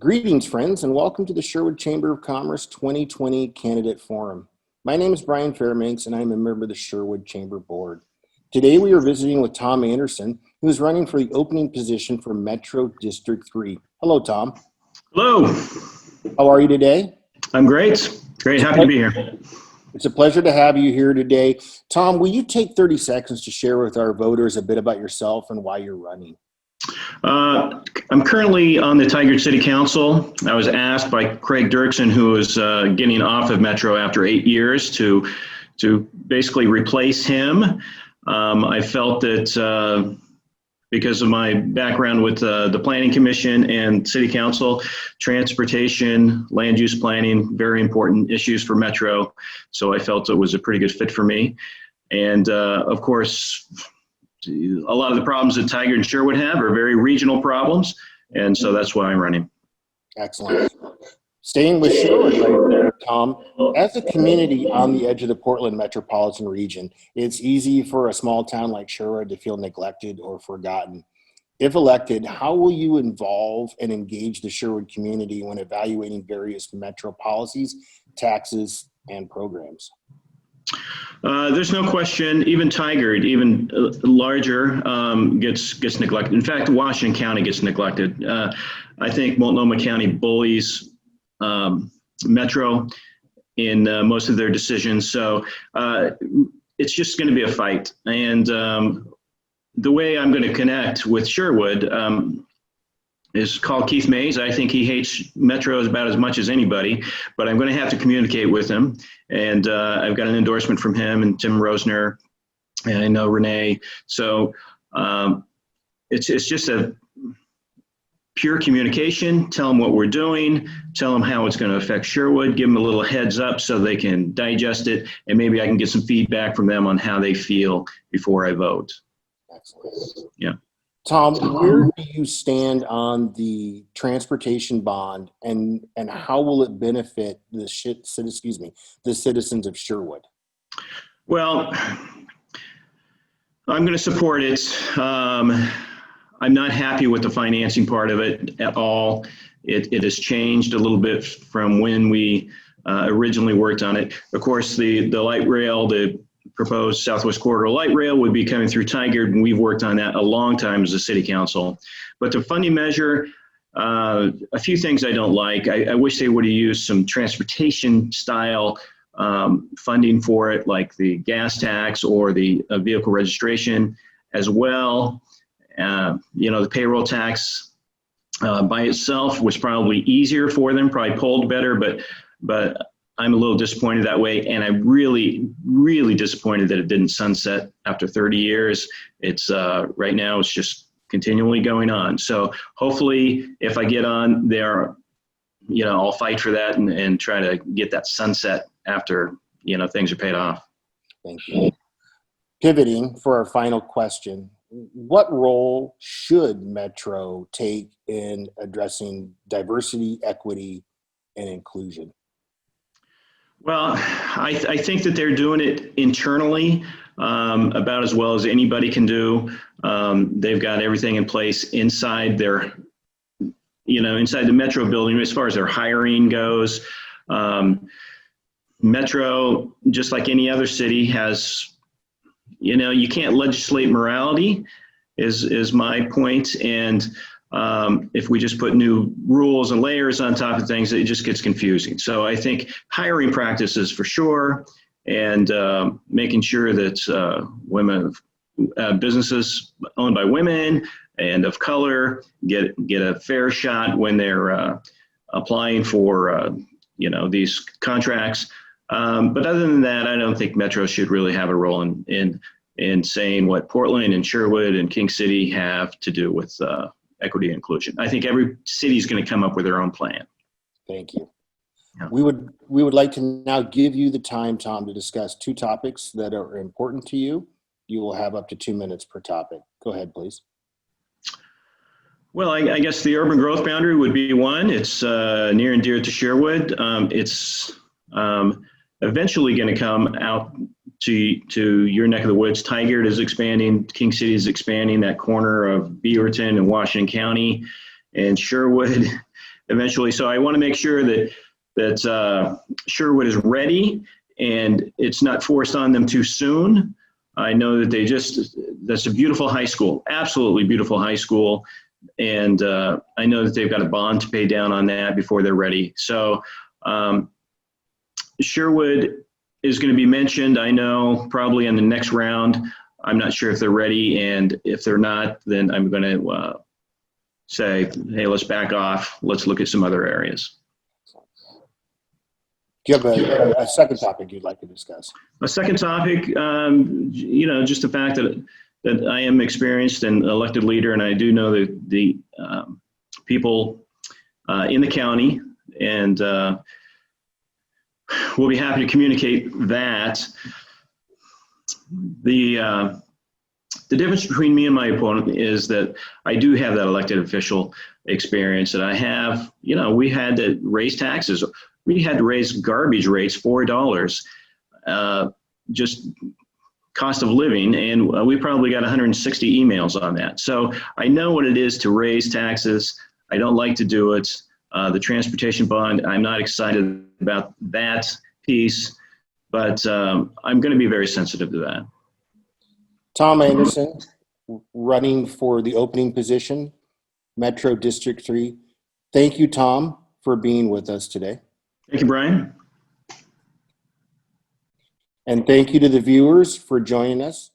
Greetings, friends, and welcome to the Sherwood Chamber of Commerce 2020 Candidate Forum. My name is Brian Fairbanks, and I'm a member of the Sherwood Chamber Board. Today, we are visiting with Tom Anderson, who is running for the opening position for Metro District 3. Hello, Tom. Hello. How are you today? I'm great. Great. Happy to be here. It's a pleasure to have you here today. Tom, will you take 30 seconds to share with our voters a bit about yourself and why you're running? I'm currently on the Tigard City Council. I was asked by Craig Dirksen, who is getting off of Metro after 8 years, to basically replace him. I felt that because of my background with the Planning Commission and City Council, transportation, land use planning, very important issues for Metro. So I felt it was a pretty good fit for me. And of course, a lot of the problems that Tigard and Sherwood have are very regional problems, and so that's why I'm running. Excellent. Staying with Sherwood right there, Tom, as a community on the edge of the Portland metropolitan region, it's easy for a small town like Sherwood to feel neglected or forgotten. If elected, how will you involve and engage the Sherwood community when evaluating various Metro policies, taxes, and programs? There's no question, even Tigard, even larger, gets neglected. In fact, Washington County gets neglected. I think Multnomah County bullies Metro in most of their decisions. So it's just going to be a fight. And the way I'm going to connect with Sherwood is call Keith Mays. I think he hates Metro about as much as anybody, but I'm going to have to communicate with him. And I've got an endorsement from him and Tim Rosner, and I know Renee. So it's just a pure communication. Tell them what we're doing. Tell them how it's going to affect Sherwood. Give them a little heads up so they can digest it, and maybe I can get some feedback from them on how they feel before I vote. Excellent. Yeah. Tom, where do you stand on the transportation bond, and how will it benefit the citizens of Sherwood? Well, I'm going to support it. I'm not happy with the financing part of it at all. It has changed a little bit from when we originally worked on it. Of course, the light rail, the proposed Southwest Corridor light rail would be coming through Tigard, and we've worked on that a long time as a city council. But the funding measure, a few things I don't like. I wish they would have used some transportation style funding for it, like the gas tax or the vehicle registration as well. The payroll tax by itself was probably easier for them, probably polled better, but I'm a little disappointed that way, and I'm really, really disappointed that it didn't sunset after 30 years. It's right now it's just continually going on. So hopefully, if I get on there, I'll fight for that and try to get that sunset after things are paid off. Thank you. Pivoting for our final question, what role should Metro take in addressing diversity, equity, and inclusion? Well, I think that they're doing it internally about as well as anybody can do. They've got everything in place inside their, inside the Metro building as far as their hiring goes. Metro, just like any other city, has, you can't legislate morality is my point. And if we just put new rules and layers on top of things, it just gets confusing. So I think hiring practices for sure, and making sure that women, businesses owned by women and of color get a fair shot when they're applying for these contracts. But other than that, I don't think Metro should really have a role in saying what Portland and Sherwood and King City have to do with equity and inclusion. I think every city is going to come up with their own plan. Thank you. Yeah. We would like to now give you the time, Tom, to discuss two topics that are important to you. You will have up to 2 minutes per topic. Go ahead, please. Well, I guess the urban growth boundary would be one. It's near and dear to Sherwood. It's eventually going to come out to your neck of the woods. Tigard is expanding, King City is expanding that corner of Beaverton and Washington County, and Sherwood eventually. So I want to make sure that Sherwood is ready and it's not forced on them too soon. I know that that's a beautiful high school, absolutely beautiful high school. And I know that they've got a bond to pay down on that before they're ready. So Sherwood is going to be mentioned, I know, probably in the next round. I'm not sure if they're ready, and if they're not, then I'm going to say, hey, let's back off. Let's look at some other areas. Do you have a second topic you'd like to discuss? A second topic, just the fact that I am experienced and elected leader, and I do know the people in the county, and we'll be happy to communicate that. The difference between me and my opponent is that I do have that elected official experience, and I have, we had to raise taxes. We had to raise garbage rates $4, just cost of living, and we probably got 160 emails on that. So I know what it is to raise taxes. I don't like to do it. The transportation bond, I'm not excited about that piece, but I'm going to be very sensitive to that. Tom Anderson, running for the opening position, Metro District 3. Thank you, Tom, for being with us today. Thank you, Brian. And thank you to the viewers for joining us.